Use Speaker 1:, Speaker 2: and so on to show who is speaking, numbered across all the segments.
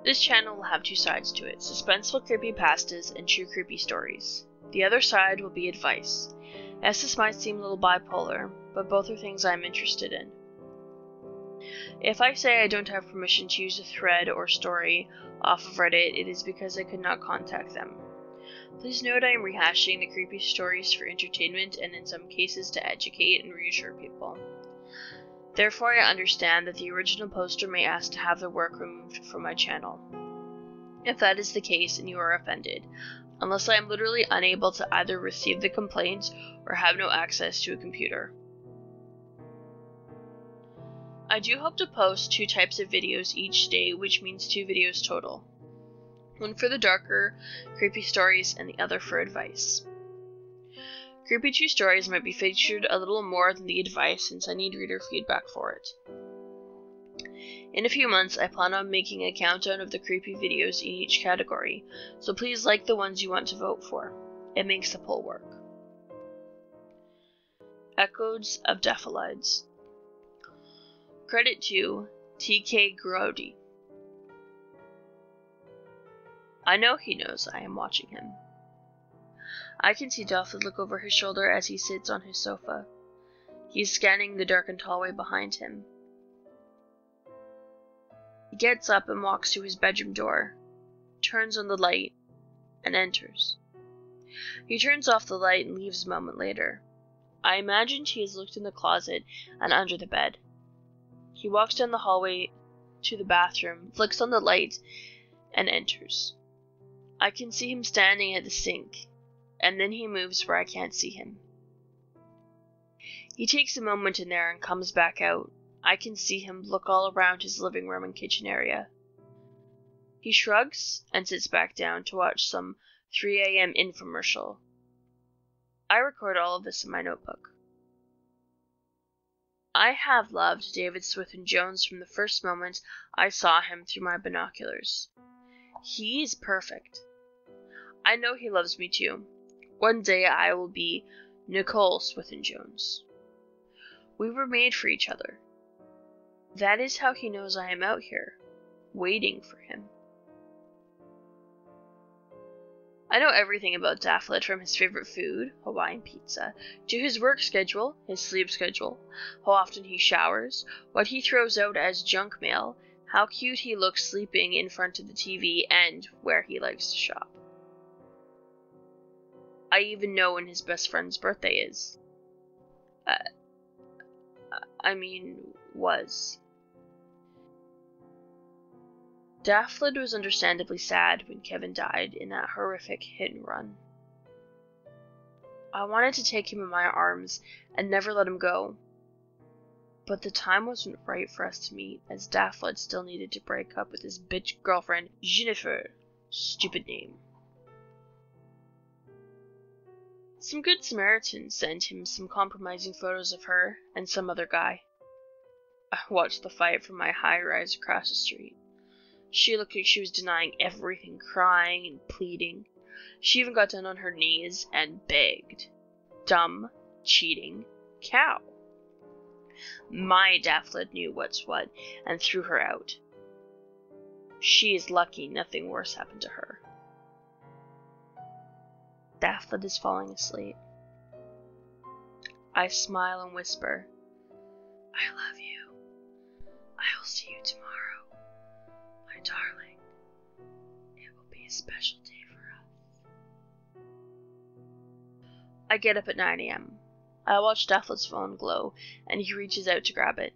Speaker 1: This channel will have two sides to it, suspenseful creepypastas and true creepy stories. The other side will be advice. Yes, this might seem a little bipolar, but both are things I'm interested in. If I say I don't have permission to use a thread or story off of Reddit, it is because I could not contact them. Please note I am rehashing the creepy stories for entertainment and in some cases to educate and reassure people. Therefore, I understand that the original poster may ask to have their work removed from my channel. If that is the case and you are offended, unless I am literally unable to either receive the complaint or have no access to a computer. I do hope to post 2 types of videos each day, which means 2 videos total. One for the darker, creepy stories, and the other for advice. Creepy true stories might be featured a little more than the advice since I need reader feedback for it. In a few months, I plan on making a countdown of the creepy videos in each category, so please like the ones you want to vote for. It makes the poll work. Echoes of Daffodils. Credit to TKGoudie. I know he knows I am watching him. I can see Daffodil look over his shoulder as he sits on his sofa. He is scanning the darkened hallway behind him. He gets up and walks to his bedroom door, turns on the light, and enters. He turns off the light and leaves a moment later. I imagined he has looked in the closet and under the bed. He walks down the hallway to the bathroom, flicks on the light, and enters. I can see him standing at the sink, and then he moves where I can't see him. He takes a moment in there and comes back out. I can see him look all around his living room and kitchen area. He shrugs and sits back down to watch some 3 a.m. infomercial. I record all of this in my notebook. I have loved David Swithin-Jones from the first moment I saw him through my binoculars. He is perfect. I know he loves me too. One day I will be Nicole Swithin-Jones. We were made for each other. That is how he knows I am out here, waiting for him. I know everything about Daffodil, from his favorite food, Hawaiian pizza, to his work schedule, his sleep schedule, how often he showers, what he throws out as junk mail, how cute he looks sleeping in front of the TV, and where he likes to shop. I even know when his best friend's birthday is. Was. Daffodil was understandably sad when Kevin died in that horrific hit and run. I wanted to take him in my arms and never let him go. But the time wasn't right for us to meet, as Daffodil still needed to break up with his bitch girlfriend, Jennifer. Stupid name. Some good Samaritans sent him some compromising photos of her and some other guy. I watched the fight from my high-rise across the street. She looked like she was denying everything, crying and pleading. She even got down on her knees and begged. Dumb, cheating cow. My Daffodil knew what's what and threw her out. She is lucky nothing worse happened to her. Daffodil is falling asleep. I smile and whisper, I love you. I'll see you tomorrow. My darling, it will be a special day for us. I get up at 9 a.m. I watch Daffodil's phone glow, and he reaches out to grab it.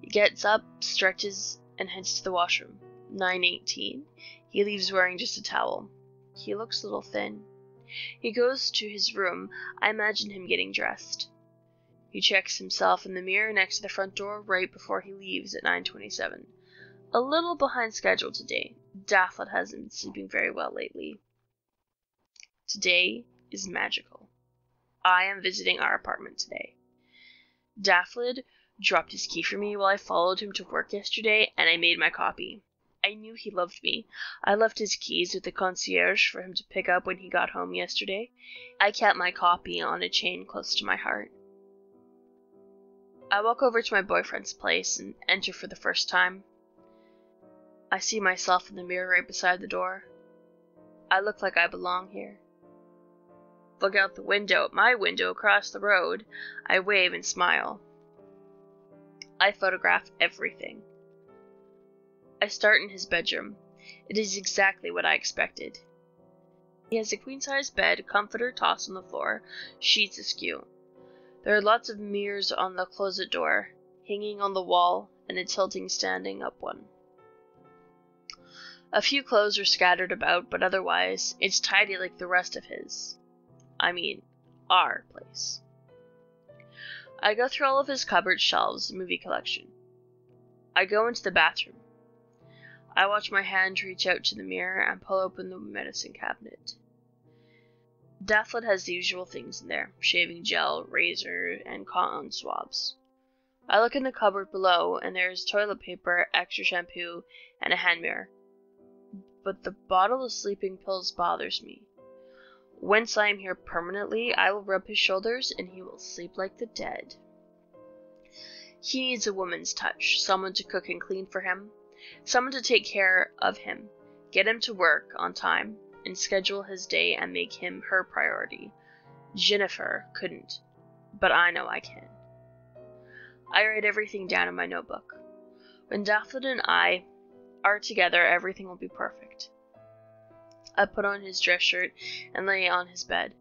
Speaker 1: He gets up, stretches, and heads to the washroom. 9:18. He leaves wearing just a towel. He looks a little thin. He goes to his room. I imagine him getting dressed. He checks himself in the mirror next to the front door right before he leaves at 9:27. A little behind schedule today. Daffodil hasn't been sleeping very well lately. Today is magical. I am visiting our apartment today. Daffodil dropped his key for me while I followed him to work yesterday, and I made my copy. I knew he loved me. I left his keys with the concierge for him to pick up when he got home yesterday. I kept my copy on a chain close to my heart. I walk over to my boyfriend's place and enter for the first time. I see myself in the mirror right beside the door. I look like I belong here. Look out the window, my window across the road. I wave and smile. I photograph everything. I start in his bedroom. It is exactly what I expected. He has a queen-size bed, comforter tossed on the floor, sheets askew. There are lots of mirrors on the closet door, hanging on the wall, and a tilting standing up one. A few clothes are scattered about, but otherwise, it's tidy like the rest of his. I mean, our place. I go through all of his cupboard shelves and movie collection. I go into the bathroom. I watch my hand reach out to the mirror and pull open the medicine cabinet. Daffodil has the usual things in there, shaving gel, razor, and cotton swabs. I look in the cupboard below, and there is toilet paper, extra shampoo, and a hand mirror. But the bottle of sleeping pills bothers me. Once I am here permanently, I will rub his shoulders, and he will sleep like the dead. He needs a woman's touch, someone to cook and clean for him, someone to take care of him, get him to work on time, and schedule his day and make him her priority. Jennifer couldn't, but I know I can. I write everything down in my notebook. When Daffodil and I are together, everything will be perfect. I put on his dress shirt and lay on his bed.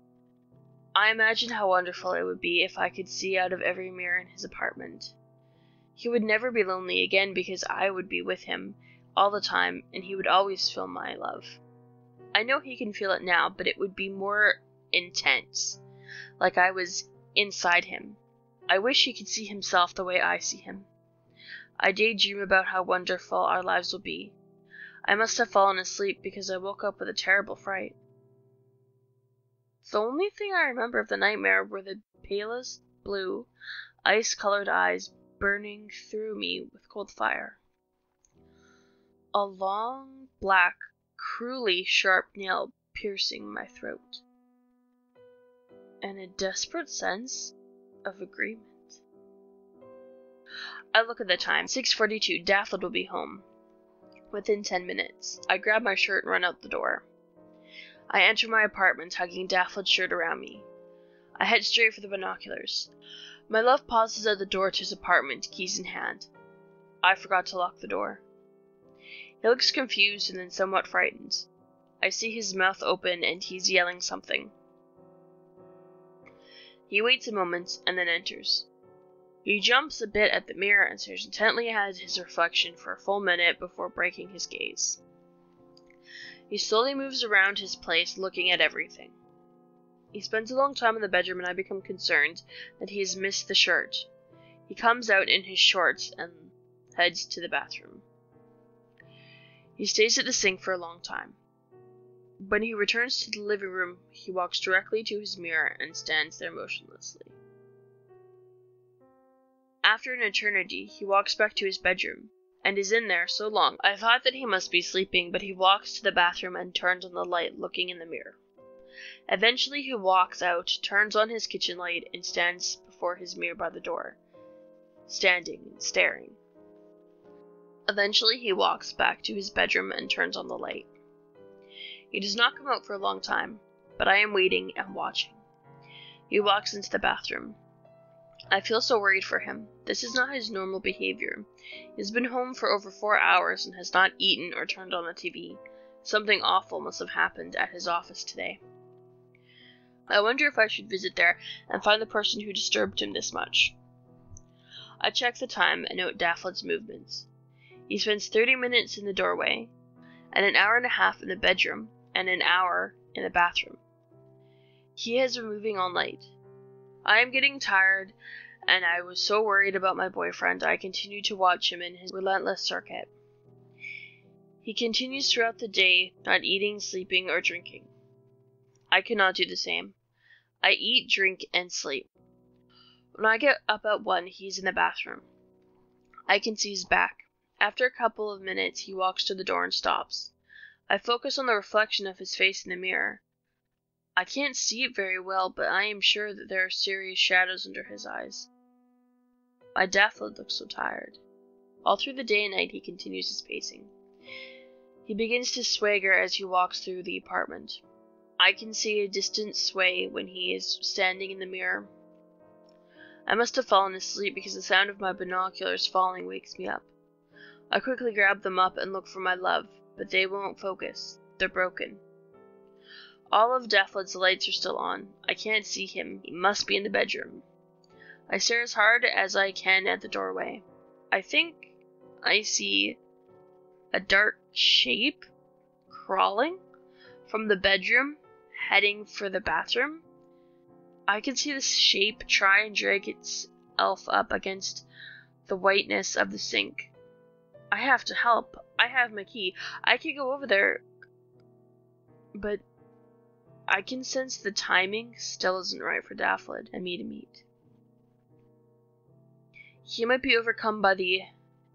Speaker 1: I imagine how wonderful it would be if I could see out of every mirror in his apartment. He would never be lonely again because I would be with him all the time, and he would always feel my love. I know he can feel it now, but it would be more intense, like I was inside him. I wish he could see himself the way I see him. I daydream about how wonderful our lives will be. I must have fallen asleep because I woke up with a terrible fright. The only thing I remember of the nightmare were the palest blue, ice-colored eyes burning through me with cold fire. A long, black, cruelly sharp nail piercing my throat. And a desperate sense of agreement. I look at the time. 6:42. Daffodil will be home within 10 minutes. I grab my shirt and run out the door. I enter my apartment, hugging Daffodil's shirt around me. I head straight for the binoculars. My love pauses at the door to his apartment, keys in hand. I forgot to lock the door. He looks confused and then somewhat frightened. I see his mouth open and he's yelling something. He waits a moment and then enters. He jumps a bit at the mirror and stares intently at his reflection for a full minute before breaking his gaze. He slowly moves around his place, looking at everything. He spends a long time in the bedroom, and I become concerned that he has missed the shirt. He comes out in his shorts and heads to the bathroom. He stays at the sink for a long time. When he returns to the living room, he walks directly to his mirror and stands there motionlessly. After an eternity, he walks back to his bedroom, and is in there so long I thought that he must be sleeping, but he walks to the bathroom and turns on the light, looking in the mirror. Eventually he walks out, turns on his kitchen light, and stands before his mirror by the door, standing and staring. Eventually he walks back to his bedroom and turns on the light. He does not come out for a long time, but I am waiting and watching. He walks into the bathroom. I feel so worried for him. This is not his normal behavior. He has been home for over 4 hours and has not eaten or turned on the TV. Something awful must have happened at his office today. I wonder if I should visit there and find the person who disturbed him this much. I check the time and note Daffodil's movements. He spends 30 minutes in the doorway, and an hour and a half in the bedroom, and an hour in the bathroom. He has been moving all night. I am getting tired, and I was so worried about my boyfriend, I continue to watch him in his relentless circuit. He continues throughout the day, not eating, sleeping, or drinking. I cannot do the same. I eat, drink, and sleep. When I get up at 1, he's in the bathroom. I can see his back. After a couple of minutes, he walks to the door and stops. I focus on the reflection of his face in the mirror. I can't see it very well, but I am sure that there are serious shadows under his eyes. My Daffodil looks so tired. All through the day and night he continues his pacing. He begins to swagger as he walks through the apartment. I can see a distant sway when he is standing in the mirror. I must have fallen asleep because the sound of my binoculars falling wakes me up. I quickly grab them up and look for my love, but they won't focus. They're broken. All of Daffodils' lights are still on. I can't see him. He must be in the bedroom. I stare as hard as I can at the doorway. I think I see a dark shape crawling from the bedroom, heading for the bathroom. I can see this shape try and drag itself up against the whiteness of the sink. I have to help. I have my key. I can go over there, but I can sense the timing still isn't right for Daffodil and me to meet. He might be overcome by the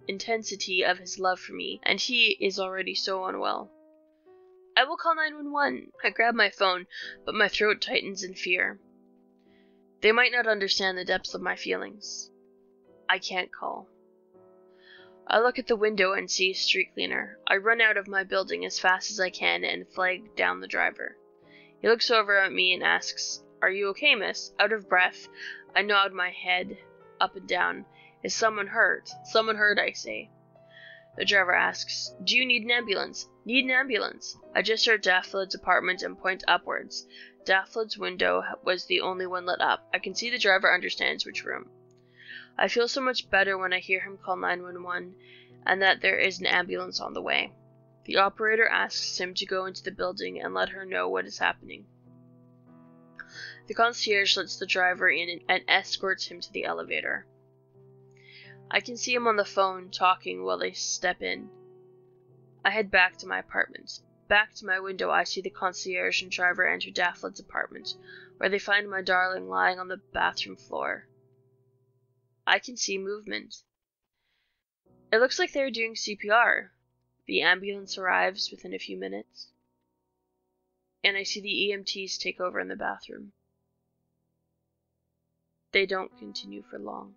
Speaker 1: intensity of his love for me, and he is already so unwell. I will call 911. I grab my phone, but my throat tightens in fear. They might not understand the depths of my feelings. I can't call. I look at the window and see a street cleaner. I run out of my building as fast as I can and flag down the driver. He looks over at me and asks, "Are you okay, miss?" Out of breath, I nod my head up and down. "Is someone hurt?" "Someone hurt," I say. The driver asks, "Do you need an ambulance?" "Need an ambulance." I gesture at Daffodil's apartment and point upwards. Daffodil's window was the only one lit up. I can see the driver understands which room. I feel so much better when I hear him call 911 and that there is an ambulance on the way. The operator asks him to go into the building and let her know what is happening. The concierge lets the driver in and escorts him to the elevator. I can see him on the phone talking while they step in. I head back to my apartment. Back to my window, I see the concierge and driver enter Daffodil's apartment, where they find my darling lying on the bathroom floor. I can see movement. It looks like they're doing CPR. The ambulance arrives within a few minutes, and I see the EMTs take over in the bathroom. They don't continue for long.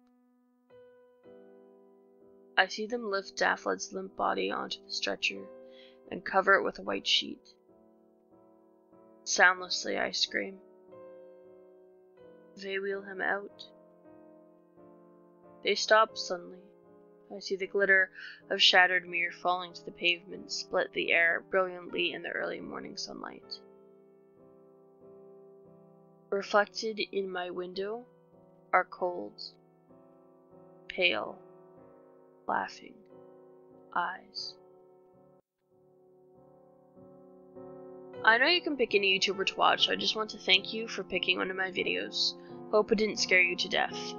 Speaker 1: I see them lift Daffodil's limp body onto the stretcher and cover it with a white sheet. Soundlessly, I scream. They wheel him out. They stop suddenly. I see the glitter of shattered mirror falling to the pavement split the air brilliantly in the early morning sunlight. Reflected in my window are cold, pale, laughing eyes. I know you can pick any YouTuber to watch, so I just want to thank you for picking one of my videos. Hope it didn't scare you to death.